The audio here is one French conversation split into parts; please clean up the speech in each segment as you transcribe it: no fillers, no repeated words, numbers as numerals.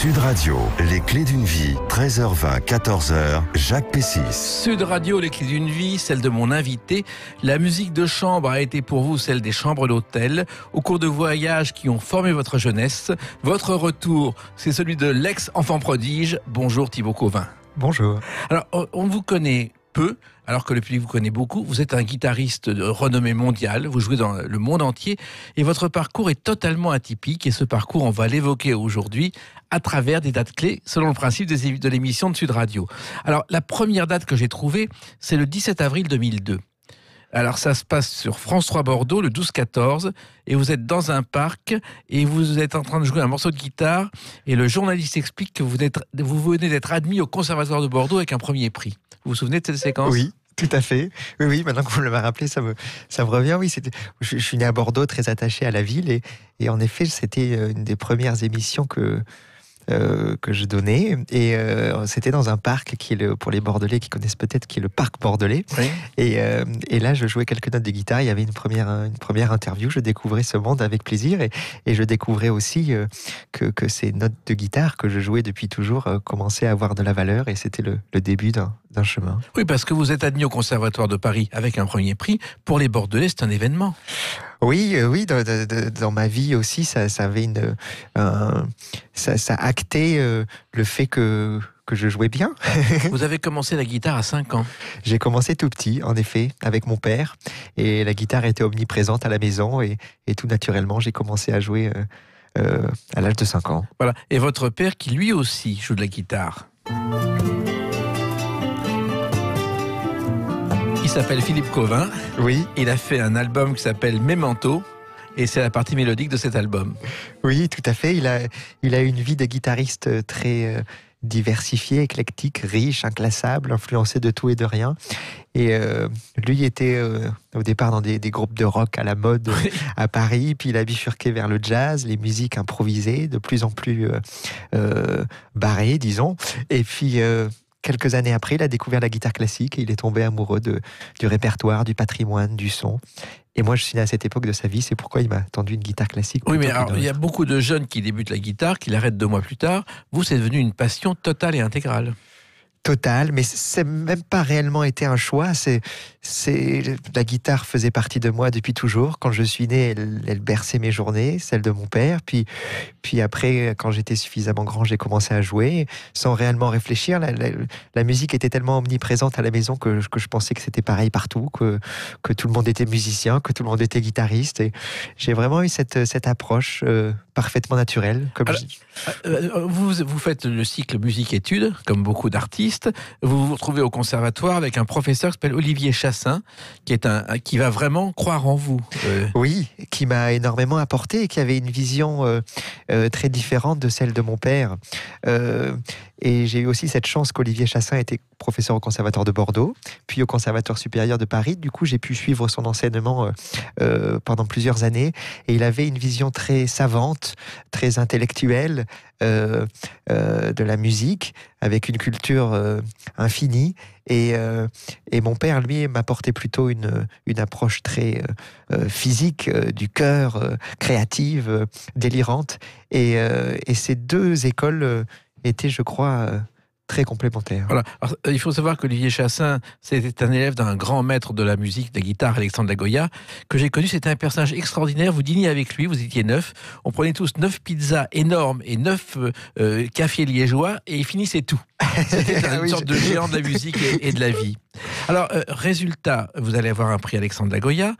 Sud Radio, les clés d'une vie, 13h20, 14h, Jacques Pessis. Sud Radio, les clés d'une vie, celle de mon invité. La musique de chambre a été pour vous celle des chambres d'hôtel. Au cours de voyages qui ont formé votre jeunesse, votre retour, c'est celui de l'ex-enfant prodige. Bonjour Thibaut Cauvin. Bonjour. Alors, on vous connaît peu, alors que le public vous connaît beaucoup. Vous êtes un guitariste de renommée mondiale, vous jouez dans le monde entier, et votre parcours est totalement atypique, et ce parcours, on va l'évoquer aujourd'hui à travers des dates clés, selon le principe de l'émission de Sud Radio. Alors, la première date que j'ai trouvée, c'est le 17 avril 2002. Alors ça se passe sur France 3 Bordeaux, le 12-14, et vous êtes dans un parc, et vous êtes en train de jouer un morceau de guitare, et le journaliste explique que vous venez d'être admis au Conservatoire de Bordeaux avec un premier prix. Vous vous souvenez de cette séquence ? Oui, tout à fait. Oui, maintenant que vous me rappelé, ça me revient. Oui, je suis né à Bordeaux, très attaché à la ville, et en effet, c'était une des premières émissions que je donnais, et c'était dans un parc qui est pour les Bordelais qui connaissent peut-être, qui est le parc bordelais. Oui. Et là je jouais quelques notes de guitare. Il y avait une première interview. Je découvrais ce monde avec plaisir, et je découvrais aussi que ces notes de guitare que je jouais depuis toujours commençaient à avoir de la valeur, et c'était le début d'un chemin. Oui, parce que vous êtes admis au Conservatoire de Paris avec un premier prix. Pour les Bordelais, c'est un événement. Oui, dans ma vie aussi, ça avait ça actait le fait que je jouais bien. Vous avez commencé la guitare à 5 ans. J'ai commencé tout petit, en effet, avec mon père, et la guitare était omniprésente à la maison, et tout naturellement, j'ai commencé à jouer à l'âge de 5 ans. Voilà. Et votre père, qui lui aussi joue de la guitare. Il s'appelle Philippe Cauvin. Oui. Il a fait un album qui s'appelle Memento, et c'est la partie mélodique de cet album. Oui, tout à fait. Il a une vie de guitariste très diversifiée, éclectique, riche, inclassable, influencé de tout et de rien. Et lui était au départ dans des groupes de rock à la mode à Paris, puis il a bifurqué vers le jazz, les musiques improvisées, de plus en plus barrées, disons. Et puis quelques années après, il a découvert la guitare classique, et il est tombé amoureux du répertoire, du patrimoine, du son. Et moi, je suis né à cette époque de sa vie, c'est pourquoi il m'a tendu une guitare classique. Oui, mais alors, il y a beaucoup de jeunes qui débutent la guitare, qui l'arrêtent 2 mois plus tard. Vous, c'est devenu une passion totale et intégrale. Total, mais c'est même pas réellement été un choix. La guitare faisait partie de moi depuis toujours. Quand je suis né, elle berçait mes journées, celle de mon père. Puis après, quand j'étais suffisamment grand, j'ai commencé à jouer sans réellement réfléchir. La musique était tellement omniprésente à la maison que je pensais que c'était pareil partout, que tout le monde était musicien, que tout le monde était guitariste. Et j'ai vraiment eu cette approche parfaitement naturelle. Vous faites le cycle musique-études, comme beaucoup d'artistes. Vous vous retrouvez au conservatoire avec un professeur qui s'appelle Olivier Chassin, qui va vraiment croire en vous. Oui, qui m'a énormément apporté, et qui avait une vision très différente de celle de mon père. Et j'ai eu aussi cette chance qu'Olivier Chassin était professeur au Conservatoire de Bordeaux, puis au Conservatoire supérieur de Paris. Du coup, j'ai pu suivre son enseignement pendant plusieurs années. Et il avait une vision très savante, très intellectuelle de la musique, avec une culture infinie. Et mon père, lui, m'apportait plutôt une approche très physique, du cœur, créative, délirante. Et ces deux écoles étaient, je crois, très complémentaires. Voilà. Alors, il faut savoir qu'Olivier Chassin, c'était un élève d'un grand maître de la musique, de la guitare, Alexandre Lagoya, que j'ai connu. C'était un personnage extraordinaire. Vous dîniez avec lui, vous étiez 9. On prenait tous 9 pizzas énormes et 9 cafés liégeois, et il finissait tout. C'était une sorte de géant de la musique et de la vie. Alors, résultat, vous allez avoir un prix Alexandre Lagoya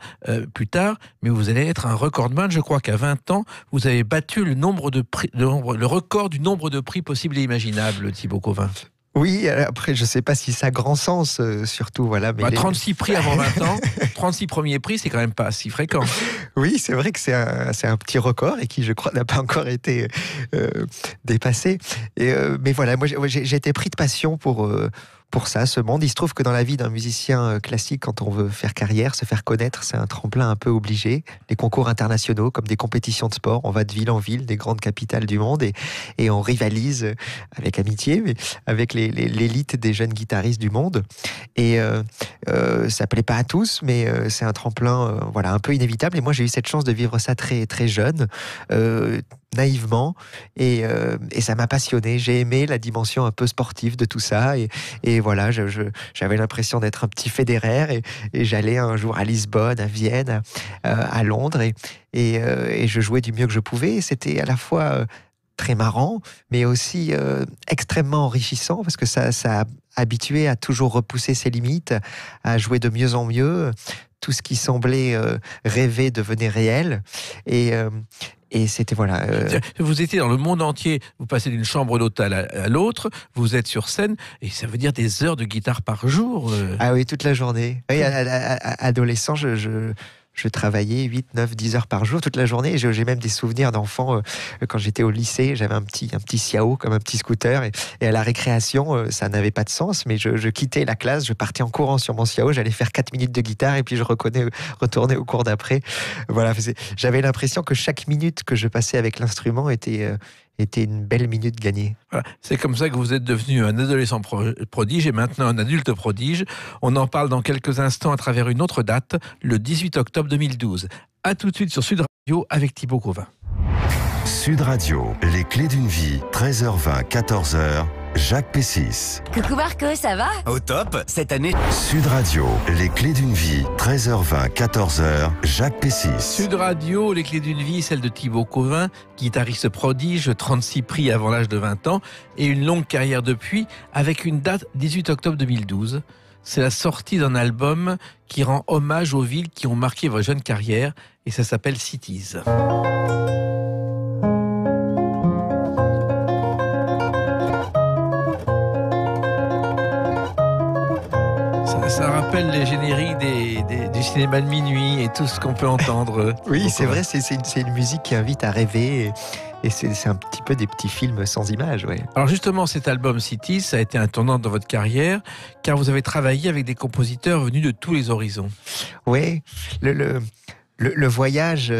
plus tard, mais vous allez être un recordman. Je crois qu'à 20 ans, vous avez battu le record du nombre de prix possibles et imaginables, Thibaut Cauvin. Oui, après, je ne sais pas si ça a grand sens, surtout, voilà. Mais 36 prix avant 20 ans, 36 premiers prix, c'est quand même pas si fréquent. Oui, c'est vrai que c'est un petit record, et qui, je crois, n'a pas encore été dépassé. Mais voilà, moi, j'ai été pris de passion pour ça, ce monde. Il se trouve que dans la vie d'un musicien classique, quand on veut faire carrière, se faire connaître, c'est un tremplin un peu obligé. Les concours internationaux, comme des compétitions de sport, on va de ville en ville, des grandes capitales du monde, et on rivalise avec amitié, mais avec l'élite des jeunes guitaristes du monde. Et ça plaît pas à tous, mais c'est un tremplin voilà, un peu inévitable. Et moi, j'ai eu cette chance de vivre ça très, très jeune. naïvement, et ça m'a passionné. J'ai aimé la dimension un peu sportive de tout ça, et voilà, j'avais l'impression d'être un petit Federer, et j'allais un jour à Lisbonne, à Vienne, à Londres, et je jouais du mieux que je pouvais. C'était à la fois très marrant, mais aussi extrêmement enrichissant, parce que ça a habitué à toujours repousser ses limites, à jouer de mieux en mieux. Tout ce qui semblait rêver devenait réel. Et c'était voilà. Vous étiez dans le monde entier, vous passez d'une chambre d'hôtel à l'autre, vous êtes sur scène, et ça veut dire des heures de guitare par jour. Ah oui, toute la journée. Oui, adolescent, je travaillais 8, 9, 10 heures par jour toute la journée. J'ai même des souvenirs d'enfants quand j'étais au lycée. J'avais un petit Xiao comme un petit scooter, et à la récréation, ça n'avait pas de sens, mais je quittais la classe, je partais en courant sur mon Xiao, j'allais faire 4 minutes de guitare et puis je retournais au cours d'après. Voilà, j'avais l'impression que chaque minute que je passais avec l'instrument était une belle minute gagnée. Voilà. C'est comme ça que vous êtes devenu un adolescent prodige et maintenant un adulte prodige. On en parle dans quelques instants à travers une autre date, le 18 octobre 2012. A tout de suite sur Sud Radio avec Thibaut Cauvin. Sud Radio, les clés d'une vie, 13h20, 14h, Jacques Pessis. Coucou Marco, ça va? Au top, cette année. Sud Radio, les clés d'une vie, 13h20, 14h, Jacques Pessis. Sud Radio, les clés d'une vie, celle de Thibaut Cauvin, guitariste prodige, 36 prix avant l'âge de 20 ans et une longue carrière depuis, avec une date 18 octobre 2012. C'est la sortie d'un album qui rend hommage aux villes qui ont marqué votre jeune carrière, et ça s'appelle Cities. Ça rappelle les génériques du cinéma de minuit et tout ce qu'on peut entendre. Oui, c'est vrai, c'est une musique qui invite à rêver, et c'est un petit peu des petits films sans images. Ouais. Alors justement, cet album Cities, ça a été un tournant dans votre carrière, car vous avez travaillé avec des compositeurs venus de tous les horizons. Oui, le voyage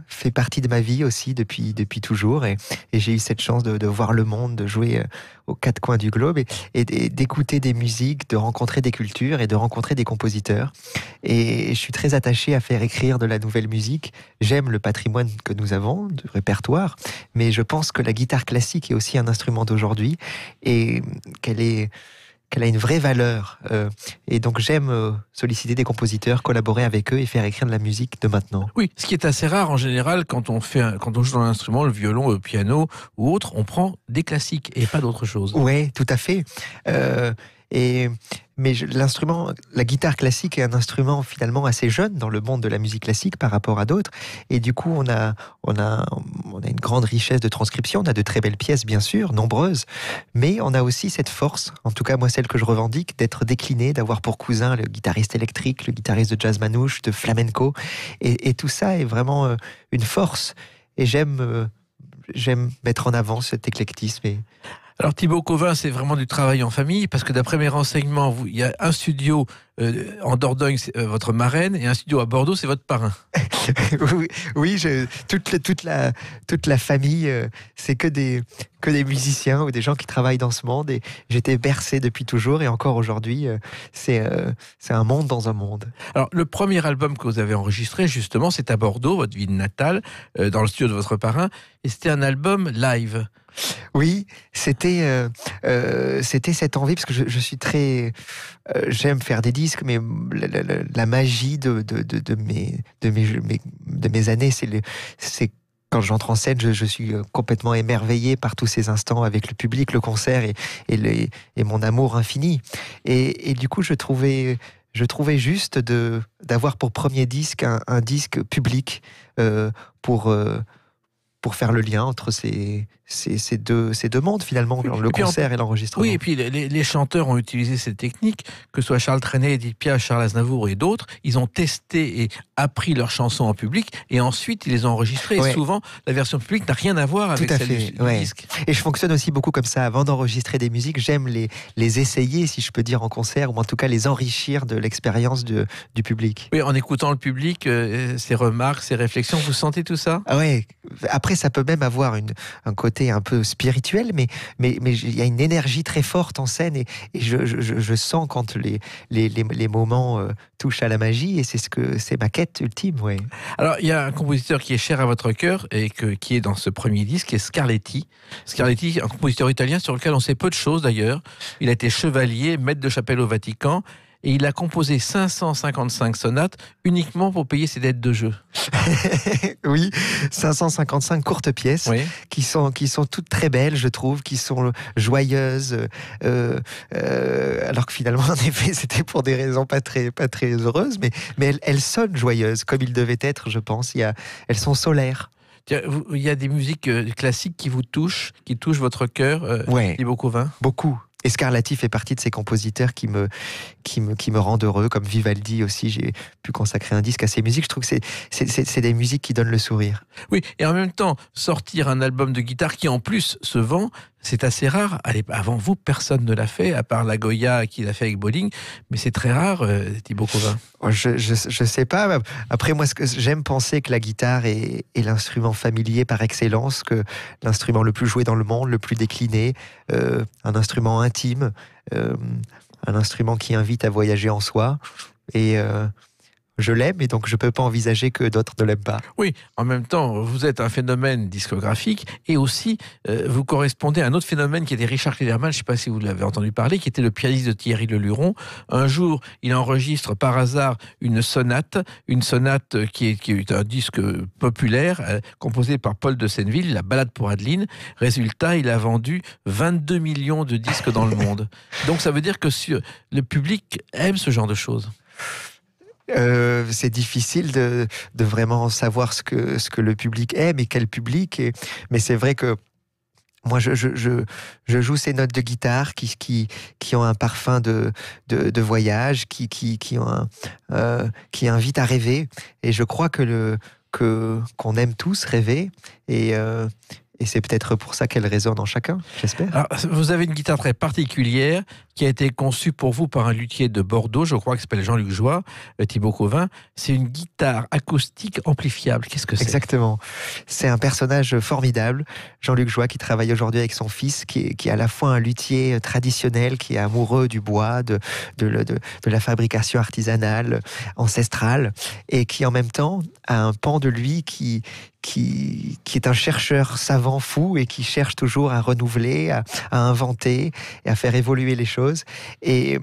fait partie de ma vie aussi depuis toujours, et j'ai eu cette chance de voir le monde, de jouer aux quatre coins du globe, et d'écouter des musiques, de rencontrer des cultures et de rencontrer des compositeurs. Et je suis très attaché à faire écrire de la nouvelle musique. J'aime le patrimoine que nous avons, du répertoire, mais je pense que la guitare classique est aussi un instrument d'aujourd'hui, et qu'elle a une vraie valeur. Et donc j'aime solliciter des compositeurs, collaborer avec eux et faire écrire de la musique de maintenant. Oui, ce qui est assez rare en général quand on joue dans l'instrument, le violon, le piano ou autre, on prend des classiques et pas d'autre chose. Oui, tout à fait. Mais l'instrument, la guitare classique est un instrument finalement assez jeune dans le monde de la musique classique par rapport à d'autres. Et du coup, on a une grande richesse de transcription. On a de très belles pièces, bien sûr, nombreuses. Mais on a aussi cette force, en tout cas moi celle que je revendique, d'être décliné, d'avoir pour cousin le guitariste électrique, le guitariste de jazz manouche, de flamenco. Et tout ça est vraiment une force. Et j'aime mettre en avant cet éclectisme. Alors Thibaut Cauvin, c'est vraiment du travail en famille, parce que d'après mes renseignements, il y a un studio en Dordogne, c'est votre marraine, et un studio à Bordeaux, c'est votre parrain. Oui, toute la famille, c'est que des musiciens ou des gens qui travaillent dans ce monde, et j'étais bercé depuis toujours, et encore aujourd'hui, c'est un monde dans un monde. Alors le premier album que vous avez enregistré, justement, c'est à Bordeaux, votre ville natale, dans le studio de votre parrain, et c'était un album live. Oui, c'était cette envie, parce que je suis très... j'aime faire des disques, mais la magie de mes années, c'est quand j'entre en scène, je suis complètement émerveillé par tous ces instants avec le public, le concert et mon amour infini. Et du coup, je trouvais juste d'avoir pour premier disque un disque public pour faire le lien entre ces deux mondes, finalement, le concert et l'enregistrement. Oui, et puis les chanteurs ont utilisé cette technique, que ce soit Charles Trenet, Edith Piaf, Charles Aznavour et d'autres. Ils ont testé et appris leurs chansons en public, et ensuite ils les ont enregistrées. Ouais. Et souvent, la version publique n'a rien à voir avec celle du disque. Et je fonctionne aussi beaucoup comme ça. Avant d'enregistrer des musiques, j'aime les essayer, si je peux dire, en concert, ou en tout cas les enrichir de l'expérience du public. Oui, en écoutant le public, ses remarques, ses réflexions, vous sentez tout ça? Ah ouais. Après, ça peut même avoir un côté côté un peu spirituel, mais il y a une énergie très forte en scène et je sens quand les moments touchent à la magie et c'est ma quête ultime. Ouais. Alors, il y a un compositeur qui est cher à votre cœur et qui est dans ce premier disque, qui est Scarlatti. Scarlatti, un compositeur italien sur lequel on sait peu de choses d'ailleurs. Il a été chevalier, maître de chapelle au Vatican. Et il a composé 555 sonates uniquement pour payer ses dettes de jeu. Oui, 555 courtes pièces Oui. qui sont toutes très belles, je trouve, qui sont joyeuses, alors que finalement, en effet, c'était pour des raisons pas très heureuses, mais elles sonnent joyeuses, comme ils devaient être, je pense. Elles sont solaires. Il y a des musiques classiques qui vous touchent, qui touchent votre cœur, Ouais. Thibaut Cauvin. Beaucoup. Et Scarlatti fait partie de ces compositeurs qui me rendent heureux, comme Vivaldi aussi. J'ai pu consacrer un disque à ces musiques. Je trouve que c'est des musiques qui donnent le sourire. Oui, et en même temps, sortir un album de guitare qui en plus se vend, c'est assez rare. Allez, avant vous, personne ne l'a fait, à part la Goya qui l'a fait avec Bolling, mais c'est très rare, Thibaut Cauvin. Je sais pas. Après, moi, j'aime penser que la guitare est l'instrument familier par excellence, que l'instrument le plus joué dans le monde, le plus décliné, un instrument intime, un instrument qui invite à voyager en soi. Et je l'aime, et donc je ne peux pas envisager que d'autres ne l'aiment pas. Oui, en même temps, vous êtes un phénomène discographique et aussi vous correspondez à un autre phénomène qui était Richard Klederman, je ne sais pas si vous l'avez entendu parler, qui était le pianiste de Thierry Leluron. Un jour, il enregistre par hasard une sonate qui est un disque populaire composé par Paul de Senneville, la Ballade pour Adeline. Résultat, il a vendu 22 millions de disques dans le monde. Donc ça veut dire que le public aime ce genre de choses. C'est difficile de vraiment savoir ce que le public aime et quel public. Mais c'est vrai que moi, je joue ces notes de guitare qui ont un parfum de voyage, qui invitent à rêver. Et je crois qu'on aime tous rêver. Et c'est peut-être pour ça qu'elle résonne en chacun, j'espère. Alors, vous avez une guitare très particulière qui a été conçue pour vous par un luthier de Bordeaux, je crois, qui s'appelle Jean-Luc Joie, Thibaut Cauvin. C'est une guitare acoustique amplifiable. Qu'est-ce que c'est ? Exactement. C'est un personnage formidable, Jean-Luc Joie, qui travaille aujourd'hui avec son fils, qui est à la fois un luthier traditionnel, qui est amoureux du bois, de la fabrication artisanale, ancestrale, et qui en même temps a un pan de lui qui est un chercheur savant fou et qui cherche toujours à renouveler, à inventer et à faire évoluer les choses. Et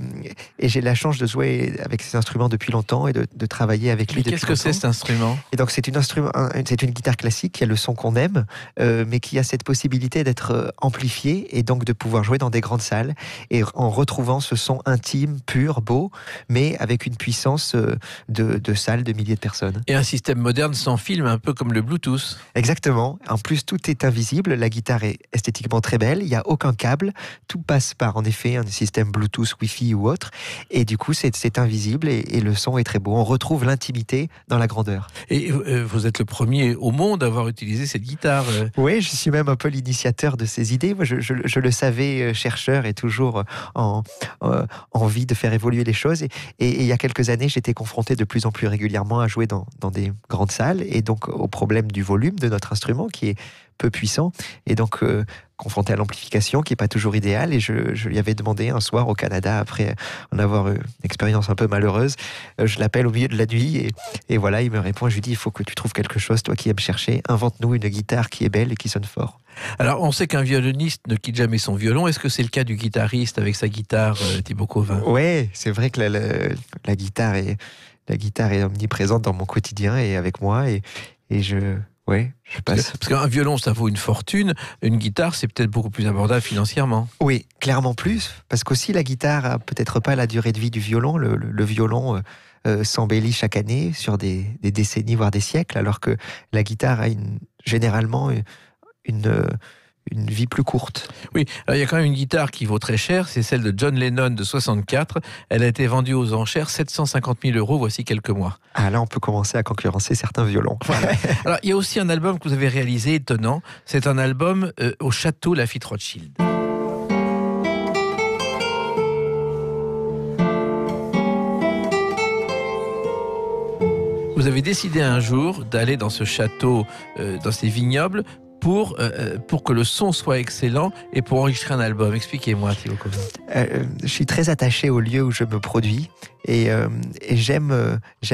j'ai la chance de jouer avec ces instruments depuis longtemps et de travailler avec lui depuis longtemps. Qu'est-ce que c'est cet instrument ? Et donc c'est une guitare classique qui a le son qu'on aime, mais qui a cette possibilité d'être amplifiée et donc de pouvoir jouer dans des grandes salles et en retrouvant ce son intime, pur, beau, mais avec une puissance de salle de milliers de personnes. Et un système moderne sans fil, un peu comme le Bluetooth. Exactement. En plus, tout est invisible. La guitare est esthétiquement très belle. Il n'y a aucun câble. Tout passe par, en effet, un système Bluetooth, Wi-Fi ou autre. Et du coup, c'est invisible et le son est très beau. On retrouve l'intimité dans la grandeur. Et vous êtes le premier au monde à avoir utilisé cette guitare. Oui, je suis même un peu l'initiateur de ces idées. Moi, je le savais, chercheur et toujours envie de faire évoluer les choses. Et il y a quelques années, j'étais confronté de plus en plus régulièrement à jouer dans des grandes salles et donc au problème du volume de notre instrument qui est peu puissant et donc confronté à l'amplification qui n'est pas toujours idéale. Et je lui avais demandé un soir au Canada, après en avoir une expérience un peu malheureuse, je l'appelle au milieu de la nuit et voilà, il me répond, je lui dis, il faut que tu trouves quelque chose, toi qui aimes chercher, invente-nous une guitare qui est belle et qui sonne fort. Alors, on sait qu'un violoniste ne quitte jamais son violon. Est-ce que c'est le cas du guitariste avec sa guitare, Thibaut Cauvin ? Oui, c'est vrai que la guitare est omniprésente dans mon quotidien et avec moi et je passe. Parce qu'un violon, ça vaut une fortune. Une guitare, c'est peut-être beaucoup plus abordable financièrement. Oui, clairement plus. Parce qu'aussi, la guitare a peut-être pas la durée de vie du violon. Le violon s'embellit chaque année sur des décennies, voire des siècles, alors que la guitare a généralement une vie plus courte. Oui, alors il y a quand même une guitare qui vaut très cher, c'est celle de John Lennon de 64. Elle a été vendue aux enchères 750 000 €, voici quelques mois. Ah là, on peut commencer à concurrencer certains violons. Voilà. Alors, il y a aussi un album que vous avez réalisé étonnant. C'est un album au château Lafite Rothschild. Vous avez décidé un jour d'aller dans ce château, dans ces vignobles, pour que le son soit excellent et pour enregistrer un album? Expliquez-moi, Thibaut Covin. Je suis très attaché au lieu où je me produis et j'aime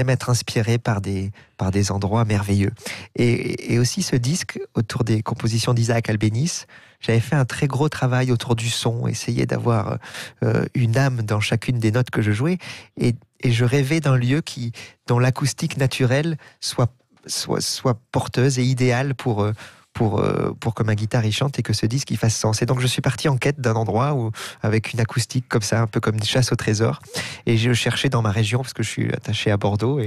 être inspiré par des endroits merveilleux. Et aussi ce disque, autour des compositions d'Isaac Albéniz, j'avais fait un très gros travail autour du son, essayer d'avoir une âme dans chacune des notes que je jouais, et je rêvais d'un lieu dont l'acoustique naturelle soit porteuse et idéale pour que ma guitare y chante et que ce disque y fasse sens. Et donc je suis parti en quête d'un endroit avec une acoustique comme ça, un peu comme une chasse au trésor. Et je cherchais dans ma région, parce que je suis attaché à Bordeaux.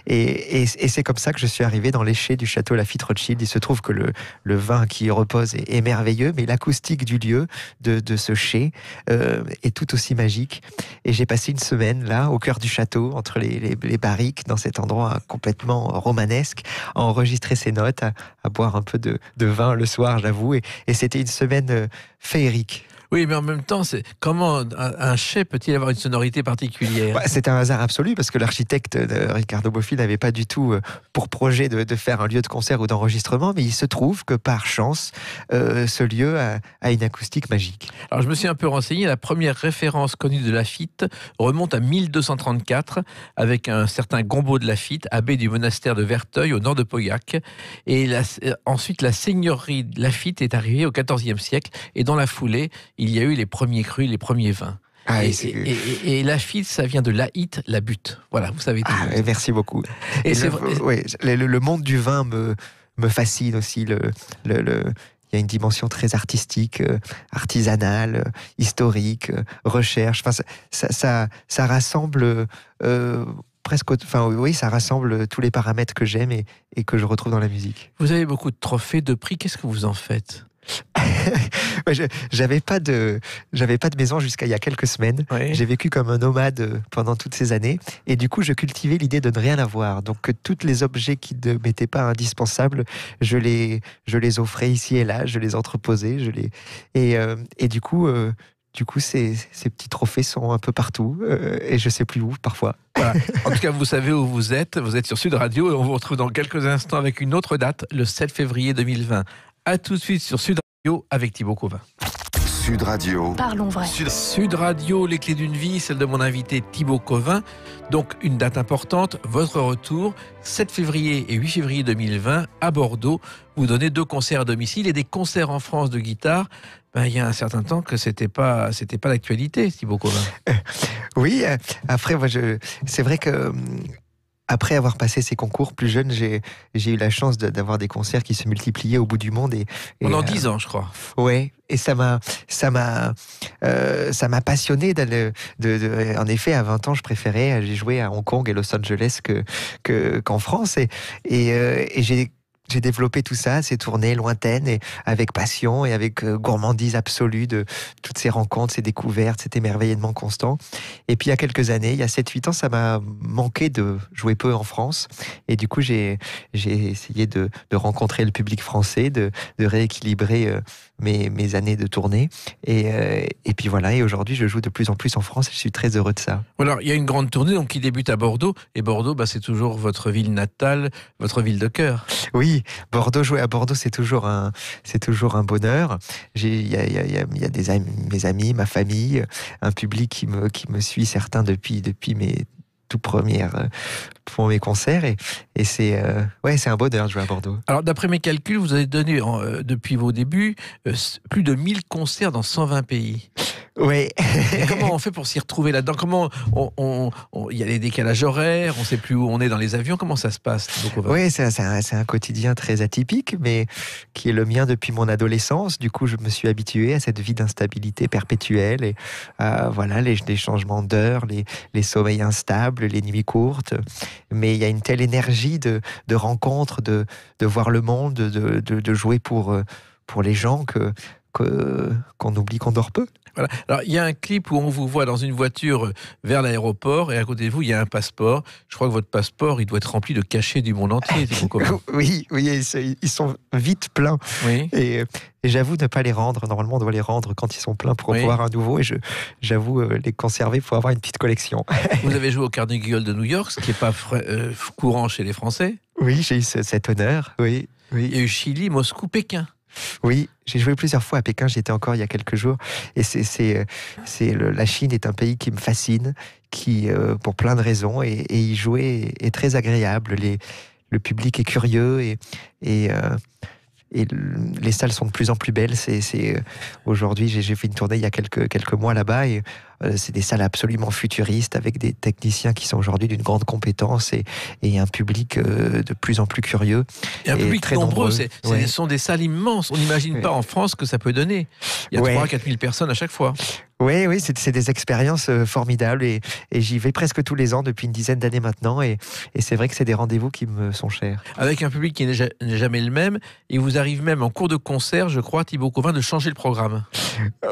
Et c'est comme ça que je suis arrivé dans l'éché du château Lafite Rothschild. Il se trouve que le vin qui y repose est merveilleux, mais l'acoustique du lieu, de ce chai, est tout aussi magique. Et j'ai passé une semaine là, au cœur du château, entre les barriques, dans cet endroit complètement romanesque, à enregistrer ces notes, à boire un peu de vin le soir, j'avoue, et c'était une semaine féerique. Oui, mais en même temps, comment un chai peut-il avoir une sonorité particulière? C'est un hasard absolu, parce que l'architecte Ricardo Bofill n'avait pas du tout pour projet de faire un lieu de concert ou d'enregistrement, mais il se trouve que par chance, ce lieu a une acoustique magique. Alors je me suis un peu renseigné, la première référence connue de Lafite remonte à 1234, avec un certain Gombaud de Lafite, abbé du monastère de Verteuil au nord de Pauillac. Et ensuite la seigneurie de Lafite est arrivée au XIVe siècle, et dans la foulée, il y a eu les premiers crus, les premiers vins. Et Lafite, ça vient de laït, la butte. Voilà, vous savez tout. Merci beaucoup. Et le monde du vin me fascine aussi. Il y a une dimension très artistique, artisanale, historique, recherche. Enfin, ça rassemble ça rassemble tous les paramètres que j'aime et que je retrouve dans la musique. Vous avez beaucoup de trophées, de prix. Qu'est-ce que vous en faites? J'avais pas de maison jusqu'à il y a quelques semaines. Oui. J'ai vécu comme un nomade pendant toutes ces années, et du coup je cultivais l'idée de ne rien avoir. Donc tous les objets qui ne m'étaient pas indispensables, je les offrais ici et là, je les entreposais, et du coup ces petits trophées sont un peu partout, et je sais plus où parfois. Voilà. En tout cas, vous savez où vous êtes sur Sud Radio, et on vous retrouve dans quelques instants avec une autre date, le 7 février 2020. À tout de suite sur Sud Radio avec Thibaut Covin. Sud Radio. Parlons vrai. Sud Radio, les clés d'une vie, celle de mon invité Thibaut Covin. Donc une date importante, votre retour, 7 février et 8 février 2020 à Bordeaux. Vous donnez 2 concerts à domicile et des concerts en France de guitare. Il y a un certain temps que c'était pas d'actualité, Thibaut Covin. Oui, après moi c'est vrai que après avoir passé ces concours plus jeune, j'ai eu la chance d'avoir des concerts qui se multipliaient au bout du monde. Pendant 10 ans, je crois. Ouais, et ça m'a passionné. En effet, à 20 ans, je préférais aller jouer à Hong Kong et Los Angeles qu'en France. Et j'ai développé tout ça, ces tournées lointaines, et avec passion et avec gourmandise absolue de toutes ces rencontres, ces découvertes, cet émerveillement constant. Et puis il y a quelques années, il y a 7-8 ans, ça m'a manqué de jouer peu en France. Et du coup, j'ai essayé de rencontrer le public français, de rééquilibrer mes années de tournée. Et puis voilà, et aujourd'hui, je joue de plus en plus en France et je suis très heureux de ça. Alors, il y a une grande tournée donc, qui débute à Bordeaux. Et Bordeaux, c'est toujours votre ville natale, votre ville de cœur. Oui, Bordeaux, jouer à Bordeaux, c'est toujours un bonheur. Il y a mes amis, ma famille, un public qui me suit, certains depuis mes tout premiers concerts, et c'est un bonheur de jouer à Bordeaux. Alors d'après mes calculs, vous avez donné depuis vos débuts plus de 1000 concerts dans 120 pays. Oui. Et comment on fait pour s'y retrouver là-dedans? Comment il y a les décalages horaires, on ne sait plus où on est dans les avions, comment ça se passe? Oui, c'est un quotidien très atypique, mais qui est le mien depuis mon adolescence. Du coup, je me suis habitué à cette vie d'instabilité perpétuelle, et les changements d'heures, les sommeils instables, les nuits courtes. Mais il y a une telle énergie de rencontre, de voir le monde, de jouer pour les gens qu'on oublie qu'on dort peu. Voilà. Alors, il y a un clip où on vous voit dans une voiture vers l'aéroport, et à côté de vous, il y a un passeport. Je crois que votre passeport, il doit être rempli de cachets du monde entier. Oui, ils sont vite pleins. Oui. Et j'avoue ne pas les rendre. Normalement, on doit les rendre quand ils sont pleins pour en pouvoir un nouveau. Et j'avoue les conserver pour avoir une petite collection. Vous avez joué au Carnegie Hall de New York, ce qui n'est pas courant chez les Français. Oui, j'ai eu cet honneur, oui. Il y a eu Chili, Moscou, Pékin. Oui, j'ai joué plusieurs fois à Pékin, j'y étais encore il y a quelques jours. Et la Chine est un pays qui me fascine, pour plein de raisons. Et y jouer est très agréable. Le public est curieux et les salles sont de plus en plus belles. Aujourd'hui, j'ai fait une tournée il y a quelques mois là-bas et c'est des salles absolument futuristes avec des techniciens qui sont aujourd'hui d'une grande compétence et un public de plus en plus curieux. Et un public très nombreux. Ce Ouais. sont des salles immenses. On n'imagine pas en France que ça peut donner. Il y a 3 000 à 4 000 personnes à chaque fois. Oui, c'est des expériences formidables et j'y vais presque tous les ans depuis une dizaine d'années maintenant et c'est vrai que c'est des rendez-vous qui me sont chers. Avec un public qui n'est jamais le même, et vous arrive même en cours de concert, je crois, Thibaut Cauvin, de changer le programme.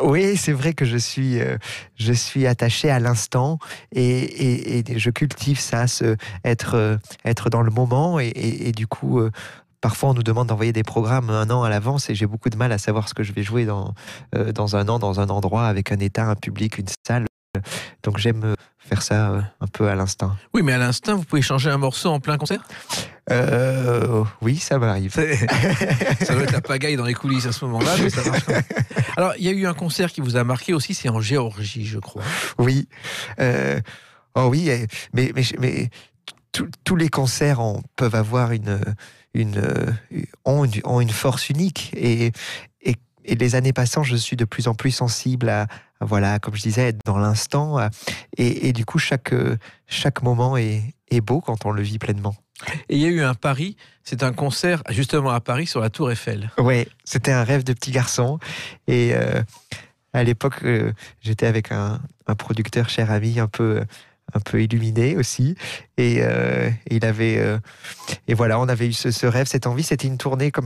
Oui, c'est vrai que je suis attaché à l'instant et je cultive ça, être dans le moment et du coup... Parfois, on nous demande d'envoyer des programmes 1 an à l'avance et j'ai beaucoup de mal à savoir ce que je vais jouer dans 1 an, dans un endroit, avec un état, un public, une salle. Donc j'aime faire ça un peu à l'instinct. Oui, mais à l'instinct, vous pouvez changer un morceau en plein concert ? Oui, ça m'arrive. Ça doit être la pagaille dans les coulisses à ce moment-là, mais ça marche quand même. Alors, il y a eu un concert qui vous a marqué aussi, c'est en Géorgie, je crois. Oui. Oh oui, mais tous les concerts peuvent avoir ont une force unique et les années passant, je suis de plus en plus sensible à voilà, comme je disais, être dans l'instant et du coup chaque moment est beau quand on le vit pleinement. Et il y a eu un Paris, c'est un concert justement à Paris sur la Tour Eiffel. Ouais, c'était un rêve de petit garçon et à l'époque j'étais avec un producteur cher ami un peu illuminé aussi et il avait et voilà, on avait eu ce rêve, cette envie. C'était une tournée que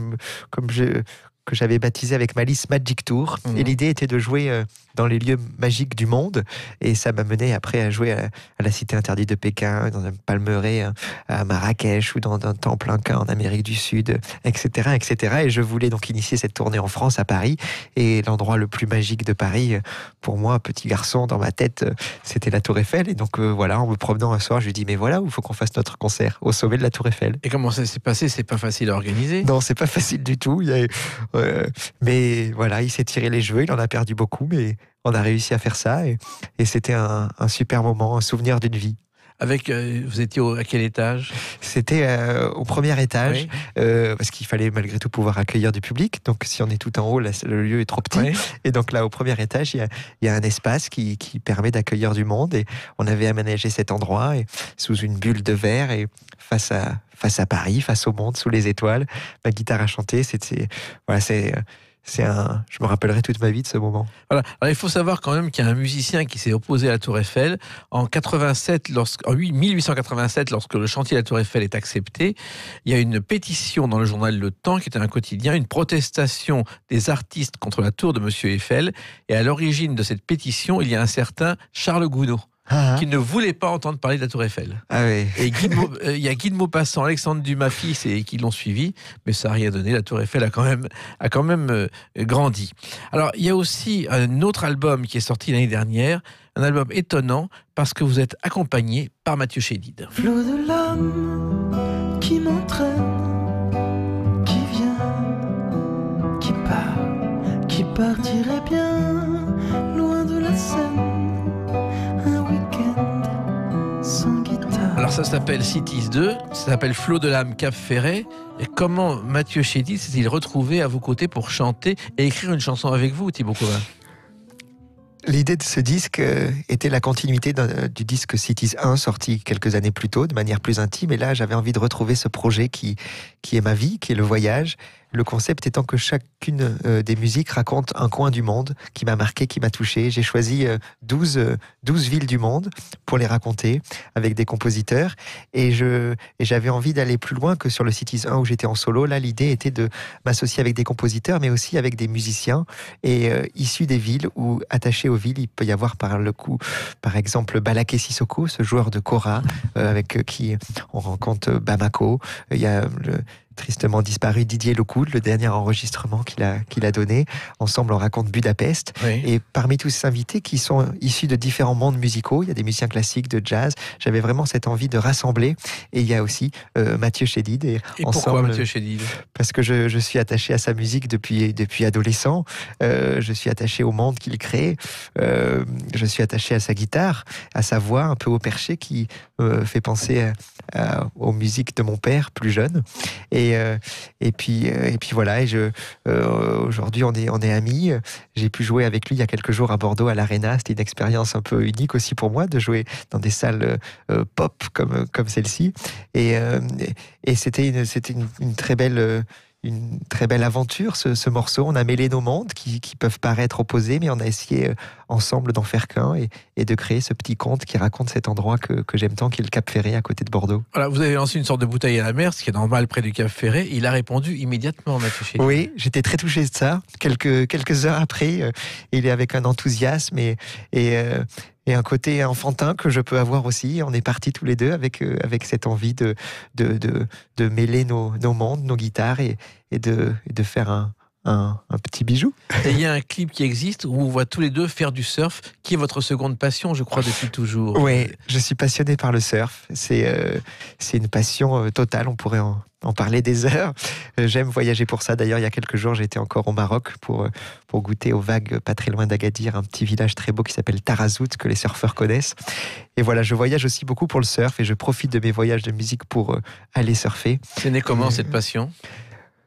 j'avais baptisée avec Malice Magic Tour et l'idée était de jouer dans les lieux magiques du monde et ça m'a mené après à jouer à la Cité Interdite de Pékin, dans un palmeraie à Marrakech ou dans un temple inca en Amérique du Sud, etc. et je voulais donc initier cette tournée en France, à Paris, et l'endroit le plus magique de Paris pour moi, petit garçon, dans ma tête, c'était la Tour Eiffel. Et donc voilà, en me promenant un soir, je lui dis mais voilà où il faut qu'on fasse notre concert, au sommet de la Tour Eiffel. Et comment ça s'est passé ? C'est pas facile à organiser ? Non, c'est pas facile du tout. Mais voilà, il s'est tiré les cheveux, il en a perdu beaucoup, mais on a réussi à faire ça et c'était un super moment, un souvenir d'une vie. Vous étiez à quel étage ? C'était au premier étage, Oui. parce qu'il fallait malgré tout pouvoir accueillir du public. Donc si on est tout en haut, là, le lieu est trop petit. Oui. Et donc là, au premier étage, il y a un espace qui permet d'accueillir du monde. Et on avait aménagé cet endroit sous une bulle de verre et face à Paris, face au monde, sous les étoiles. Ma guitare a chanté. Je me rappellerai toute ma vie de ce moment. Voilà. Alors, il faut savoir quand même qu'il y a un musicien qui s'est opposé à la Tour Eiffel en 1887, lorsque le chantier de la Tour Eiffel est accepté. Il y a une pétition dans le journal Le Temps, qui était un quotidien, une protestation des artistes contre la tour de Monsieur Eiffel. Et à l'origine de cette pétition, il y a un certain Charles Gounod, qui ne voulait pas entendre parler de la Tour Eiffel. Ah oui. Et il y a Guy de Maupassant, Alexandre Dumas fils qui l'ont suivi, mais ça n'a rien donné. La Tour Eiffel a quand même grandi. Alors, il y a aussi un autre album qui est sorti l'année dernière, un album étonnant parce que vous êtes accompagné par Mathieu Chédid. Flot de l'âme qui m'entraîne, qui vient, qui part, qui partirait bien loin de la scène. Alors ça s'appelle Cities 2, ça s'appelle Flot de l'âme Cap Ferret. Et comment Mathieu Chédid s'est-il retrouvé à vos côtés pour chanter et écrire une chanson avec vous, Thibaut Cauvin ? L'idée de ce disque était la continuité du disque Cities 1, sorti quelques années plus tôt, de manière plus intime. Et là, j'avais envie de retrouver ce projet qui est ma vie, qui est le voyage. Le concept étant que chacune des musiques raconte un coin du monde qui m'a marqué, qui m'a touché. J'ai choisi 12 villes du monde pour les raconter avec des compositeurs. Et j'avais envie d'aller plus loin que sur le Cities 1 où j'étais en solo. Là, l'idée était de m'associer avec des compositeurs, mais aussi avec des musiciens et issus des villes ou attachés aux villes. Il peut y avoir par exemple, Balaké Sissoko, ce joueur de kora avec qui on rencontre Bamako. Il y a tristement disparu, Didier Locoud, le dernier enregistrement qu'il a donné. Ensemble, on raconte Budapest. Oui. Et parmi tous ces invités qui sont issus de différents mondes musicaux, il y a des musiciens classiques, de jazz. J'avais vraiment cette envie de rassembler. Et il y a aussi Mathieu Chédid. Et pourquoi Mathieu Chédid ? Parce que je suis attaché à sa musique depuis adolescent. Je suis attaché au monde qu'il crée. Je suis attaché à sa guitare, à sa voix un peu au perché qui fait penser aux musiques de mon père plus jeune. Et puis voilà. Aujourd'hui, on est amis. J'ai pu jouer avec lui il y a quelques jours à Bordeaux à l'Arena. C'était une expérience un peu unique aussi pour moi de jouer dans des salles pop comme celle-ci. Et c'était une très belle aventure, ce morceau. On a mêlé nos mondes qui peuvent paraître opposés, mais on a essayé ensemble d'en faire qu'un et de créer ce petit conte qui raconte cet endroit que j'aime tant, qui est le Cap Ferré à côté de Bordeaux. Voilà, vous avez lancé une sorte de bouteille à la mer, ce qui est normal près du Cap Ferré. Il a répondu immédiatement, Mathieu Chédid. Oui, j'étais très touché de ça. Quelques heures après, il est avec un enthousiasme et un côté enfantin que je peux avoir aussi. On est partis tous les deux avec cette envie de mêler nos mondes, nos guitares et de faire un petit bijou. Et il y a un clip qui existe où on voit tous les deux faire du surf, qui est votre seconde passion, je crois, depuis toujours. Oui, je suis passionné par le surf. C'est une passion totale, on pourrait en parler des heures. J'aime voyager pour ça. D'ailleurs, il y a quelques jours, j'étais encore au Maroc pour goûter aux vagues pas très loin d'Agadir, un petit village très beau qui s'appelle Tarazout, que les surfeurs connaissent. Et voilà, je voyage aussi beaucoup pour le surf et je profite de mes voyages de musique pour aller surfer. C'est né comment cette passion ?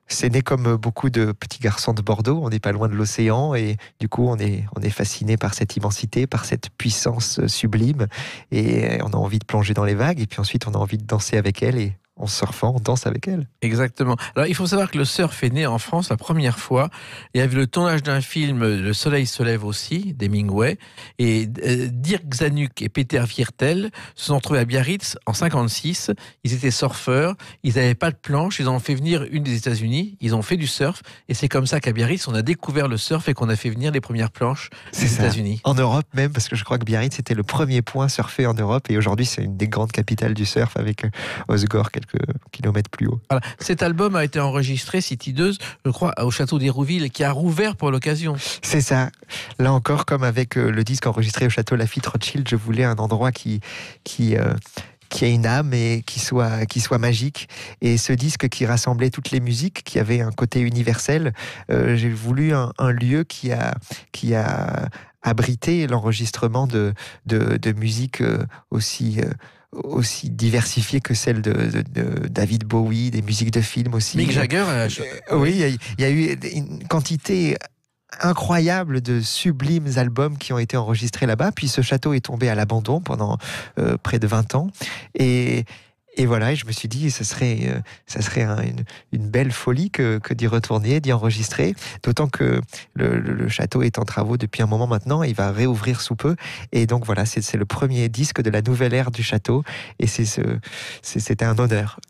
C'est né comme beaucoup de petits garçons de Bordeaux. On n'est pas loin de l'océan et du coup, on est fasciné par cette immensité, par cette puissance sublime et on a envie de plonger dans les vagues et puis ensuite, on a envie de danser avec elles et en surfant, on danse avec elle. Exactement. Alors, il faut savoir que le surf est né en France la première fois. Il y avait le tournage d'un film, Le Soleil se lève aussi, d'Hemingway. Et Dirk Zanuck et Peter Viertel se sont retrouvés à Biarritz en 56. Ils étaient surfeurs. Ils n'avaient pas de planche. Ils ont fait venir une des États-Unis. Ils ont fait du surf. Et c'est comme ça qu'à Biarritz, on a découvert le surf et qu'on a fait venir les premières planches des États-Unis. En Europe même, parce que je crois que Biarritz c'était le premier point surfé en Europe. Et aujourd'hui, c'est une des grandes capitales du surf avec Osgore, quelques kilomètres plus haut. Voilà. Cet album a été enregistré, City 2, je crois, au château d'Hérouville, qui a rouvert pour l'occasion. C'est ça. Là encore, comme avec le disque enregistré au château Lafite Rothschild, je voulais un endroit qui a une âme et qui soit magique. Et ce disque qui rassemblait toutes les musiques, qui avait un côté universel, j'ai voulu un lieu qui a abrité l'enregistrement de musique aussi diversifiée que celle de David Bowie, des musiques de films aussi. Mick Jagger oui, il y a eu une quantité incroyable de sublimes albums qui ont été enregistrés là-bas. Puis ce château est tombé à l'abandon pendant près de 20 ans. Et voilà, et je me suis dit, ça serait une belle folie que d'y retourner, d'y enregistrer. D'autant que le château est en travaux depuis un moment maintenant, il va réouvrir sous peu. Et donc voilà, c'est le premier disque de la nouvelle ère du château. Et c'était un honneur.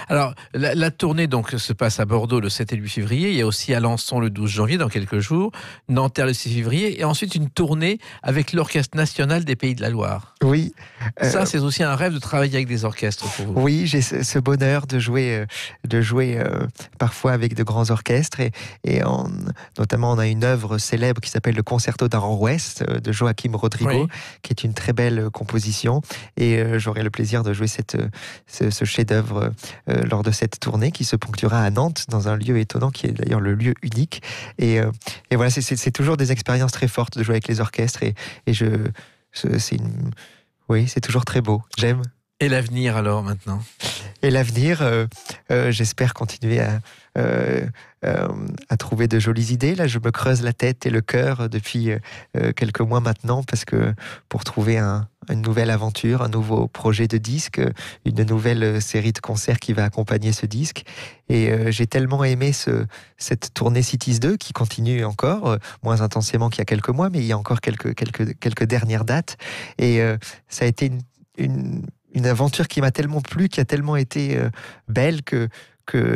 Alors, la tournée donc se passe à Bordeaux le 7 et le 8 février. Il y a aussi Alençon le 12 janvier, dans quelques jours. Nanterre le 6 février. Et ensuite, une tournée avec l'Orchestre National des Pays de la Loire. Oui. Ça, c'est aussi un rêve de travailler avec des orchestres pour vous. Oui, j'ai ce bonheur de jouer parfois avec de grands orchestres. Notamment, on a une œuvre célèbre qui s'appelle le Concerto d'Aranjuez de Joaquim Rodrigo, qui est une très belle composition. Et j'aurai le plaisir de jouer ce chef-d'œuvre lors de cette tournée qui se ponctuera à Nantes, dans un lieu étonnant qui est d'ailleurs le lieu unique. Et voilà, c'est toujours des expériences très fortes de jouer avec les orchestres. C'est toujours très beau. J'aime. Et l'avenir alors maintenant ? Et l'avenir, j'espère continuer à trouver de jolies idées. Là, je me creuse la tête et le cœur depuis quelques mois maintenant, parce que pour trouver une nouvelle aventure, un nouveau projet de disque, une nouvelle série de concerts qui va accompagner ce disque. Et j'ai tellement aimé cette tournée Cities 2 qui continue encore, moins intensément qu'il y a quelques mois, mais il y a encore quelques dernières dates. Et ça a été une aventure qui m'a tellement plu, qui a tellement été belle que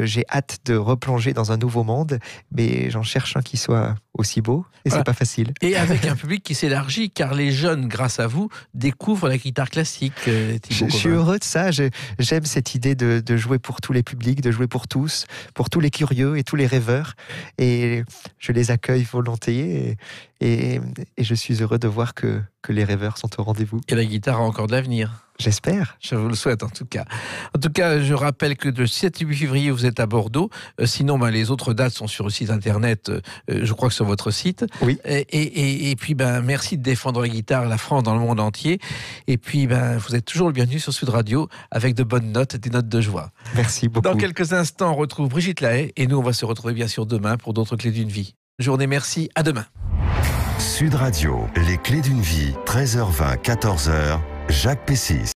j'ai hâte de replonger dans un nouveau monde, mais j'en cherche un qui soit aussi beau, et Voilà. c'est pas facile. Et avec un public qui s'élargit, car les jeunes, grâce à vous, découvrent la guitare classique. Thibaut Je suis Covin. heureux de ça. J'aime cette idée de jouer pour tous les publics, de jouer pour tous les curieux et tous les rêveurs. Et je les accueille volontiers. Et je suis heureux de voir que les rêveurs sont au rendez-vous. Et la guitare a encore de l'avenir. J'espère. Je vous le souhaite en tout cas. En tout cas, je rappelle que de 7 et 8 février, vous êtes à Bordeaux. Sinon, les autres dates sont sur le site internet, je crois que sur votre site. Oui. Et puis, merci de défendre la guitare, la France dans le monde entier. Et puis, vous êtes toujours le bienvenu sur Sud Radio avec de bonnes notes, des notes de joie. Merci beaucoup. Dans quelques instants, on retrouve Brigitte Lahaye et nous, on va se retrouver bien sûr demain pour d'autres clés d'une vie. Journée, merci, à demain. Sud Radio, les clés d'une vie, 13h20, 14h, Jacques Pessis.